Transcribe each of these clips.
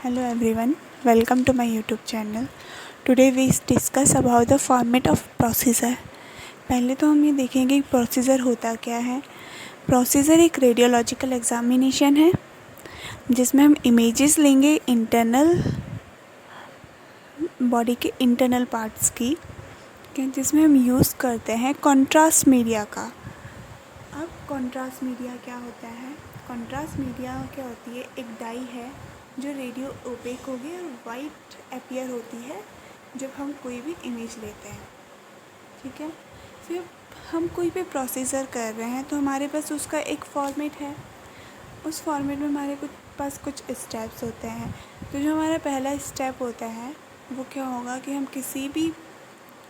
Hello everyone, welcome to my YouTube channel. Today we discuss about the format of procedure. पहले तो हम ये देखेंगे कि प्रोसीजर होता क्या है। प्रोसीजर एक रेडियोलॉजिकल एग्जामिनेशन है जिसमें हम इमेजेस लेंगे इंटरनल बॉडी के इंटरनल पार्ट्स की, जिसमें हम यूज़ करते हैं कॉन्ट्रास्ट मीडिया का। अब कॉन्ट्रास्ट मीडिया क्या होता है? कॉन्ट्रास्ट मीडिया क्या होती है? एक डाई है जो रेडियो ओपेक होगी और वाइट अपीयर होती है जब हम कोई भी इमेज लेते हैं। ठीक है, फिर हम कोई भी प्रोसीजर कर रहे हैं तो हमारे पास उसका एक फॉर्मेट है। उस फॉर्मेट में हमारे पास कुछ स्टेप्स होते हैं। तो जो हमारा पहला स्टेप होता है वो क्या होगा कि हम किसी भी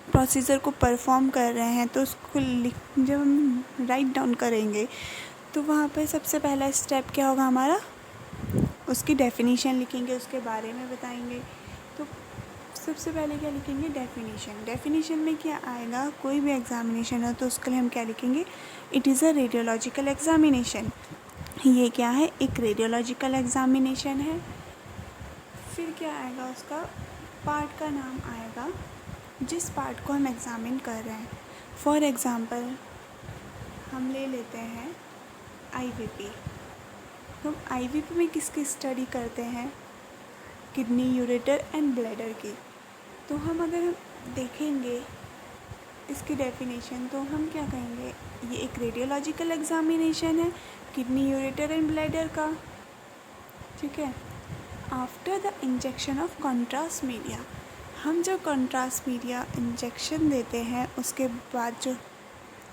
प्रोसीजर को परफॉर्म कर रहे हैं तो उसको जब हम राइट डाउन करेंगे तो वहाँ पर सबसे पहला स्टेप क्या होगा हमारा, उसकी डेफिनेशन लिखेंगे, उसके बारे में बताएंगे। तो सबसे पहले क्या लिखेंगे? डेफिनेशन। डेफिनेशन में क्या आएगा? कोई भी एग्जामिनेशन हो तो उसके लिए हम क्या लिखेंगे? It is a radiological examination. ये क्या है? एक रेडियोलॉजिकल एग्जामिनेशन है। फिर क्या आएगा? उसका पार्ट का नाम आएगा जिस पार्ट को हम एग्ज़ामिन कर रहे हैं। फॉर एग्ज़ाम्पल हम ले लेते हैं आईवीपी। हम आईवीपी में किसकी स्टडी करते हैं? किडनी, यूरेटर एंड ब्लैडर की। तो हम अगर देखेंगे इसकी डेफिनेशन तो हम क्या कहेंगे? ये एक रेडियोलॉजिकल एग्जामिनेशन है किडनी, यूरेटर एंड ब्लैडर का। ठीक है। After the injection of contrast media, हम जब कॉन्ट्रास्ट मीडिया इंजेक्शन देते हैं उसके बाद जो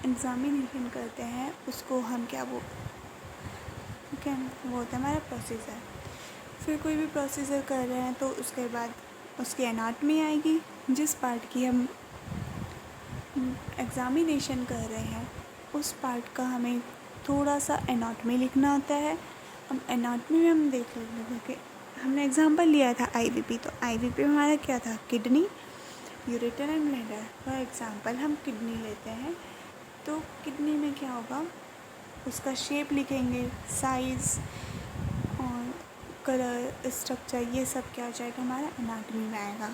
एग्जामिनेशन करते हैं उसको हम क्या वो होता है हमारा प्रोसीजर। फिर कोई भी प्रोसीजर कर रहे हैं तो उसके बाद उसकी एनाटमी आएगी। जिस पार्ट की हम एग्जामिनेशन कर रहे हैं उस पार्ट का हमें थोड़ा सा एनाटमी लिखना होता है। अब एनाटमी में हम देख लेंगे कि हमने एग्जांपल लिया था आईवीपी, तो आईवीपी में हमारा क्या था? Kidney, ureter and bladder. For example हम किडनी लेते हैं तो किडनी में क्या होगा? उसका शेप लिखेंगे, साइज़ और कलर, स्ट्रक्चर, ये सब क्या हो जाएगा? हमारा एनाटमी में आएगा।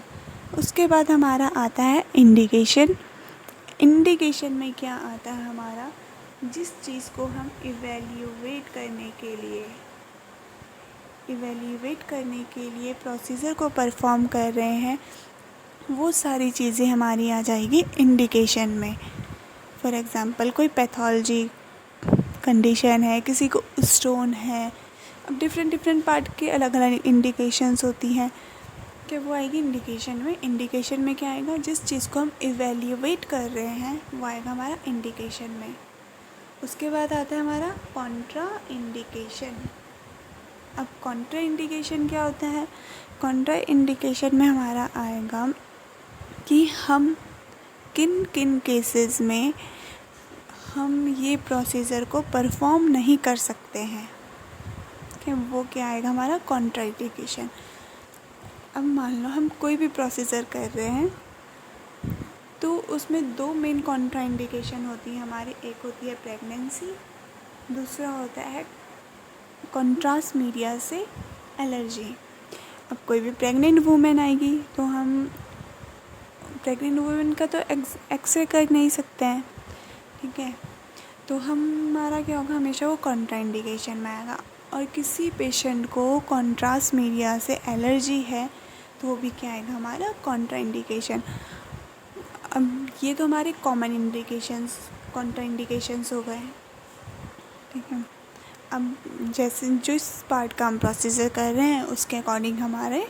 उसके बाद हमारा आता है इंडिकेशन। इंडिकेशन में क्या आता है हमारा? जिस चीज़ को हम इवेल्यूएट करने के लिए प्रोसीजर को परफॉर्म कर रहे हैं वो सारी चीज़ें हमारी आ जाएगी इंडिकेशन में। फॉर एग्ज़ाम्पल कोई पैथोलॉजी कंडीशन है, किसी को स्टोन है, अब डिफरेंट पार्ट के अलग अलग इंडिकेशंस होती हैं कि वो आएगी इंडिकेशन में। इंडिकेशन में क्या आएगा? जिस चीज़ को हम इवेल्यूएट कर रहे हैं वो आएगा हमारा इंडिकेशन में। उसके बाद आता है हमारा कॉन्ट्रा इंडिकेशन। अब कॉन्ट्रा इंडिकेशन क्या होता है? कॉन्ट्रा इंडिकेशन में हमारा आएगा कि हम किन किन केसेस में हम ये प्रोसीजर को परफॉर्म नहीं कर सकते हैं कि वो क्या आएगा? हमारा कॉन्ट्रा इंडिकेशन। अब मान लो हम कोई भी प्रोसीजर कर रहे हैं तो उसमें दो मेन कॉन्ट्रा इंडिकेशन होती है हमारी। एक होती है प्रेगनेंसी, दूसरा होता है कॉन्ट्रास्ट मीडिया से एलर्जी। अब कोई भी प्रेग्नेंट वूमेन आएगी तो हम प्रेग्नेंट वूमेन का तो एक्सरे कर नहीं सकते हैं। ठीक है, तो हमारा क्या होगा? हमेशा वो कॉन्ट्रा इंडिकेशन में आएगा। और किसी पेशेंट को कॉन्ट्रास्ट मीडिया से एलर्जी है तो वो भी क्या आएगा? हमारा कॉन्ट्रा इंडिकेशन। अब ये तो हमारे कॉमन इंडिकेशंस, कॉन्ट्रा इंडिकेशंस हो गए। ठीक है, अब जैसे जिस पार्ट का हम प्रोसीजर कर रहे हैं उसके अकॉर्डिंग हमारे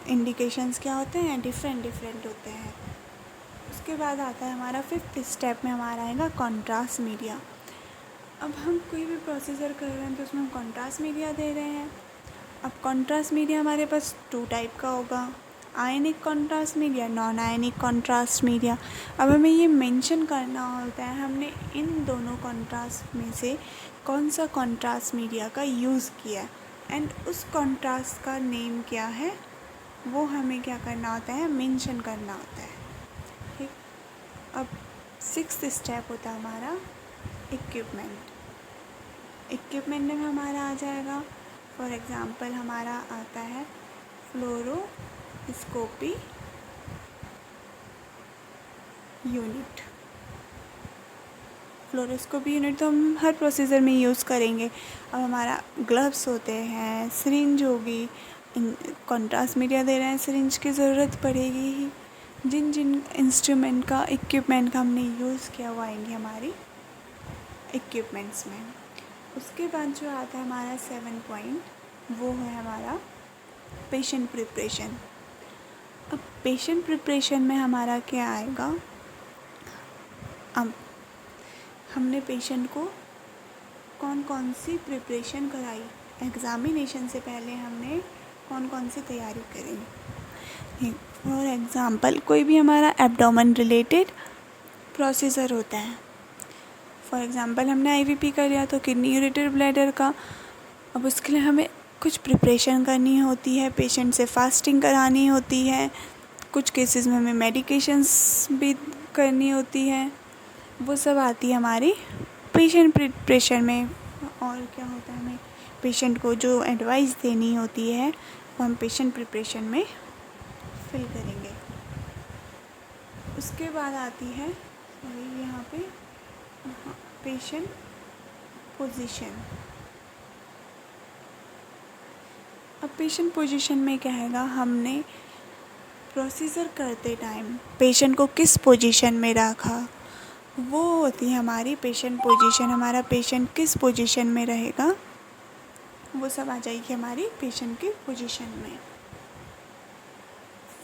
इंडिकेशंस क्या होते हैं? डिफरेंट होते हैं। उसके बाद आता है हमारा फिफ्थ स्टेप में हमारा आएगा कॉन्ट्रास्ट मीडिया। अब हम कोई भी प्रोसीजर कर रहे हैं तो उसमें हम कॉन्ट्रास्ट मीडिया दे रहे हैं। अब कॉन्ट्रास्ट मीडिया हमारे पास 2 टाइप का होगा, ionic contrast media, non ionic contrast media. अब हमें ये मेंशन करना होता है हमने इन दोनों कॉन्ट्रास्ट में से कौन सा कॉन्ट्रास्ट मीडिया का यूज़ किया एंड उस कॉन्ट्रास्ट का नेम क्या है वो हमें क्या करना होता है? मेंशन करना होता है। ठीक, अब 6th स्टेप होता है हमारा इक्विपमेंट। इक्विपमेंट में हमारा आ जाएगा फॉर एग्ज़ाम्पल हमारा आता है फ्लोरोस्कोपी यूनिट। फ्लोरोस्कोपी यूनिट तो हम हर प्रोसीजर में यूज़ करेंगे। अब हमारा ग्लव्स होते हैं, सिरिंज होगी, कॉन्ट्रास्ट मीडिया दे रहे हैं, सिरिंज की ज़रूरत पड़ेगी ही। जिन जिन इंस्ट्रूमेंट का इक्विपमेंट का हमने यूज़ किया वो आएंगे हमारी इक्विपमेंट्स में। उसके बाद जो आता है हमारा 7 पॉइंट, वो है हमारा पेशेंट प्रिपरेशन। अब पेशेंट प्रिपरेशन में हमारा क्या आएगा, अब हमने पेशेंट को कौन कौन सी प्रिपरेशन कराई, एग्ज़ामिनेशन से पहले हमने कौन कौन सी तैयारी करी। फॉर एग्ज़ाम्पल कोई भी हमारा एब्डोमेन रिलेटेड प्रोसीजर होता है, फॉर एग्ज़ाम्पल हमने आईवीपी कर लिया तो किडनी यूरेटर ब्लैडर का। अब उसके लिए हमें कुछ प्रिपरेशन करनी होती है, पेशेंट से फास्टिंग करानी होती है, कुछ केसेस में हमें मेडिकेशंस भी करनी होती है, वो सब आती है हमारी पेशेंट प्रिपरेशन में। और क्या होता है, हमें पेशेंट को जो एडवाइस देनी होती है वो हम पेशेंट प्रिपरेशन में फिल करेंगे। उसके बाद आती है यहाँ पे पेशेंट पोजीशन। अब पेशेंट पोजीशन में क्या हैगा, हमने प्रोसीजर करते टाइम पेशेंट को किस पोजीशन में रखा, वो होती है हमारी पेशेंट पोजीशन। हमारा पेशेंट किस पोजीशन में रहेगा वो सब आ जाएगी हमारी पेशेंट की पोजीशन में।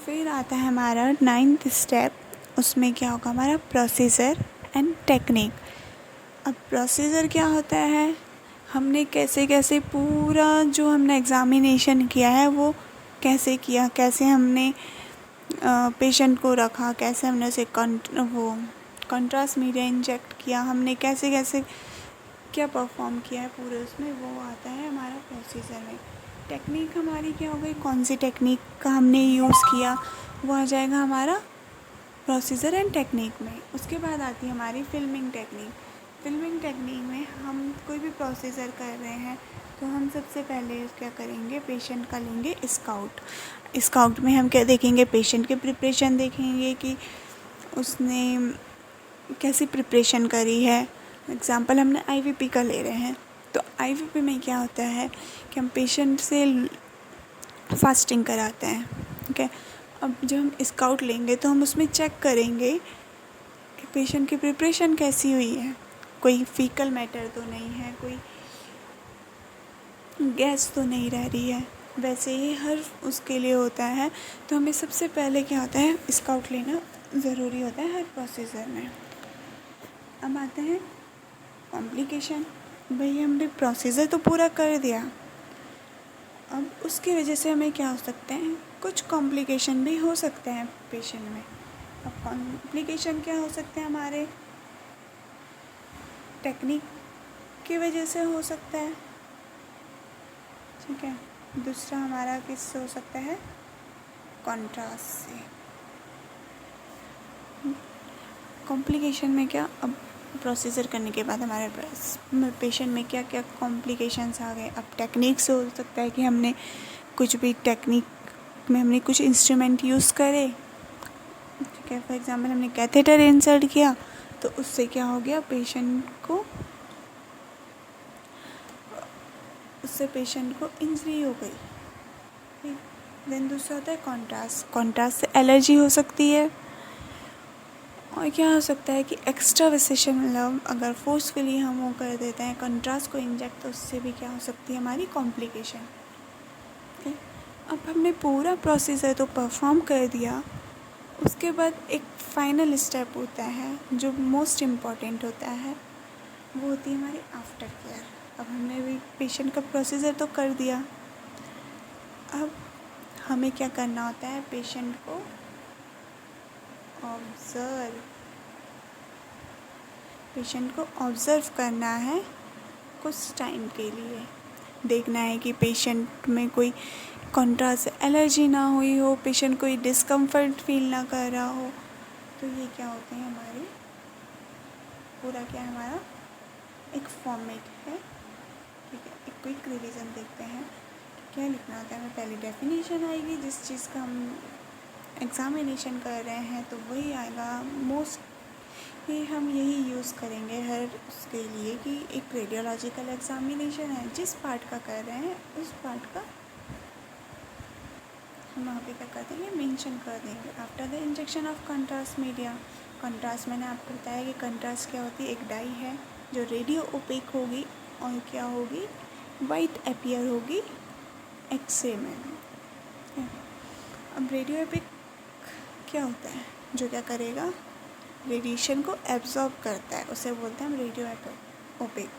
फिर आता है हमारा 9th स्टेप, उसमें क्या होगा हमारा प्रोसीजर एंड टेक्निक। अब प्रोसीजर क्या होता है, हमने कैसे कैसे पूरा जो हमने एग्ज़ामिनेशन किया है वो कैसे किया, कैसे हमने पेशेंट को रखा, कैसे हमने उसे कॉन्ट्रास्ट मीडिया इंजेक्ट किया, हमने कैसे कैसे क्या परफॉर्म किया है पूरे उसमें, वो आता है हमारा प्रोसीजर में। टेक्निक हमारी क्या हो गई, कौन सी टेक्निक का हमने यूज़ किया, वो आ जाएगा हमारा प्रोसीजर एंड टेक्निक में। उसके बाद आती है हमारी फिल्मिंग टेक्निक। फिल्मिंग टेक्निक में हम कोई भी प्रोसीजर कर रहे हैं तो हम सबसे पहले क्या करेंगे, पेशेंट का लेंगे स्काउट। स्काउट में हम क्या देखेंगे, पेशेंट की प्रिपरेशन देखेंगे कि उसने कैसी प्रिपरेशन करी है। एग्ज़ाम्पल हमने आईवीपी का ले रहे हैं तो आईवीपी में क्या होता है कि हम पेशेंट से फास्टिंग कराते हैं, ठीक है। अब जब हम स्काउट लेंगे तो हम उसमें चेक करेंगे कि पेशेंट की प्रिपरेशन कैसी हुई है, कोई फीकल मैटर तो नहीं है, कोई गैस तो नहीं रह रही है। वैसे ही हर उसके लिए होता है, तो हमें सबसे पहले क्या होता है, स्काउट लेना ज़रूरी होता है हर प्रोसीजर में। अब आते हैं कॉम्प्लिकेशन। भाई हमने प्रोसीजर तो पूरा कर दिया, अब उसकी वजह से हमें क्या हो सकते हैं, कुछ कॉम्प्लिकेशन भी हो सकते हैं पेशेंट में। अब कॉम्प्लिकेशन क्या हो सकते हैं, हमारे टेक्निक की वजह से हो सकता है, ठीक है। दूसरा हमारा किससे हो सकता है, कॉन्ट्रास्ट से। कॉम्प्लिकेशन में क्या, अब प्रोसीजर करने के बाद हमारे पास पेशेंट में क्या क्या कॉम्प्लिकेशंस आ गए। अब टेक्निक से हो सकता है कि हमने कुछ भी टेक्निक में हमने कुछ इंस्ट्रूमेंट यूज़ करे, ठीक है। फॉर एग्जांपल हमने कैथेटर इंसर्ट किया तो उससे क्या हो गया, पेशेंट को इंजरी हो गई। देन दूसरा होता है कॉन्ट्रास्ट। कॉन्ट्रास्ट से एलर्जी हो सकती है। और क्या हो सकता है कि एक्स्ट्रा वेसेशन, मतलब अगर फोर्सफुली हम वो कर देते हैं कंट्रास्ट को इंजेक्ट, तो उससे भी क्या हो सकती है हमारी कॉम्प्लिकेशन। अब हमने पूरा प्रोसीजर तो परफॉर्म कर दिया, उसके बाद एक फाइनल स्टेप होता है जो मोस्ट इम्पॉर्टेंट होता है, वो होती है हमारी आफ्टर केयर। अब हमने भी पेशेंट का प्रोसीजर तो कर दिया, अब हमें क्या करना होता है, पेशेंट को ऑब्ज़र्व करना है कुछ टाइम के लिए। देखना है कि पेशेंट में कोई कॉन्ट्रास्ट से एलर्जी ना हुई हो, पेशेंट कोई डिस्कम्फर्ट फील ना कर रहा हो। तो ये क्या होते हैं हमारे, पूरा क्या है हमारा एक फॉर्मेट है, ठीक है। एक क्विक रिवीजन देखते हैं। क्या लिखना होता है, हमें पहले डेफिनेशन आएगी जिस चीज़ का हम एग्ज़ामिनेशन कर रहे हैं तो वही आएगा। मोस्ट ये हम यही यूज़ करेंगे हर उसके लिए कि एक रेडियोलॉजिकल एग्ज़ामिनेशन है, जिस पार्ट का कर रहे हैं उस पार्ट का हम वहाँ पे क्या कर देंगे, मेंशन कर देंगे। After the injection of contrast media, contrast मैंने आपको बताया कि कंट्रास्ट क्या होती है, एक डाई है जो रेडियो ओपेक होगी और क्या होगी, वाइट अपीयर होगी एक्सरे में। अब रेडियो ओपेक क्या होता है, जो क्या करेगा, रेडिएशन को एब्जॉर्ब करता है, उसे बोलते हैं हम रेडियो ओपेक।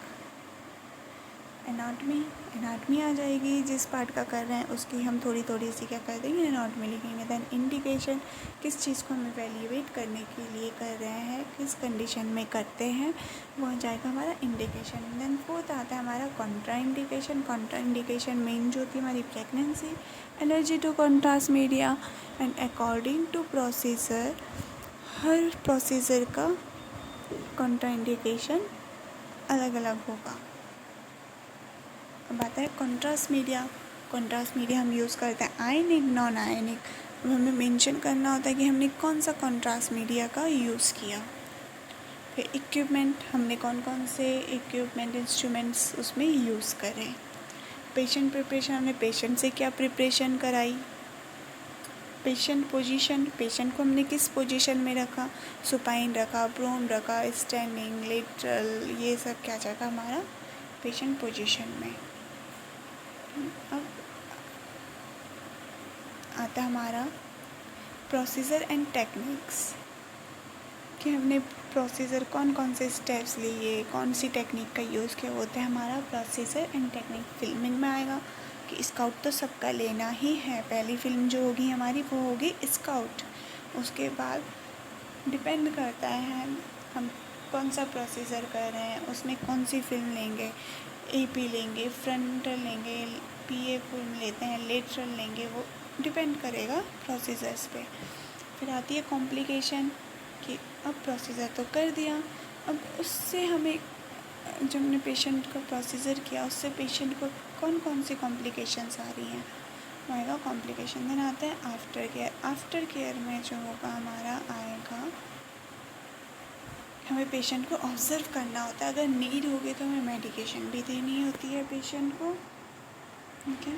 एनाटमी आ जाएगी, जिस पार्ट का कर रहे हैं उसकी हम थोड़ी थोड़ी सी क्या कर देंगे, एनाटमी लिखेंगे। देन इंडिकेशन, किस चीज़ को हम इवेल्युएट करने के लिए कर रहे हैं, किस कंडीशन में करते हैं, वो आ जाएगा हमारा इंडिकेशन। देन फोर्थ आता है हमारा contraindication. Contraindication main जो होती है हमारी pregnancy, allergy to contrast media and according to procedure, हर प्रोसीजर का कॉन्ट्रा इंडिकेशन अलग अलग होगा। अब आता है कॉन्ट्रास्ट मीडिया। कॉन्ट्रास्ट मीडिया हम यूज़ करते हैं आयनिक, नॉन आयनिक। अब हमें मेंशन करना होता है कि हमने कौन सा कॉन्ट्रास्ट मीडिया का यूज़ किया। फिर इक्विपमेंट, हमने कौन कौन से इक्विपमेंट इंस्ट्रूमेंट्स उसमें यूज़ करें। पेशेंट प्रिपरेशन, हमने पेशेंट से क्या प्रिपरेशन कराई। पेशेंट पोजीशन, पेशेंट को हमने किस पोजीशन में रखा, सुपाइन रखा, प्रोन रखा, स्टैंडिंग, लेटरल, ये सब क्या जाएगा हमारा पेशेंट पोजीशन में। अब आता हमारा प्रोसीजर एंड टेक्निक्स, कि हमने प्रोसीजर कौन कौन से स्टेप्स लिए, कौन सी टेक्निक का यूज़ किया, होता है हमारा प्रोसीजर एंड टेक्निक। फिल्मिंग में आएगा कि स्काउट तो सबका लेना ही है, पहली फिल्म जो होगी हमारी वो होगी स्काउट। उसके बाद डिपेंड करता है हम कौन सा प्रोसीजर कर रहे हैं, उसमें कौन सी फिल्म लेंगे, एपी लेंगे, फ्रंटल लेंगे, पीए फिल्म लेते हैं, लेटरल लेंगे, वो डिपेंड करेगा प्रोसीजर्स पे। फिर आती है कॉम्प्लिकेशन, कि अब प्रोसीजर तो कर दिया, अब उससे हमें जब हमने पेशेंट का प्रोसीजर किया उससे पेशेंट को कौन कौन सी कॉम्प्लिकेशंस आ रही हैं, वो आएगा कॉम्प्लिकेशन। देन आता है आफ्टर केयर। आफ्टर केयर में जो होगा हमारा आएगा, हमें पेशेंट को ऑब्ज़र्व करना होता है, अगर नीड होगी तो हमें मेडिकेशन भी देनी होती है पेशेंट को। ठीक है।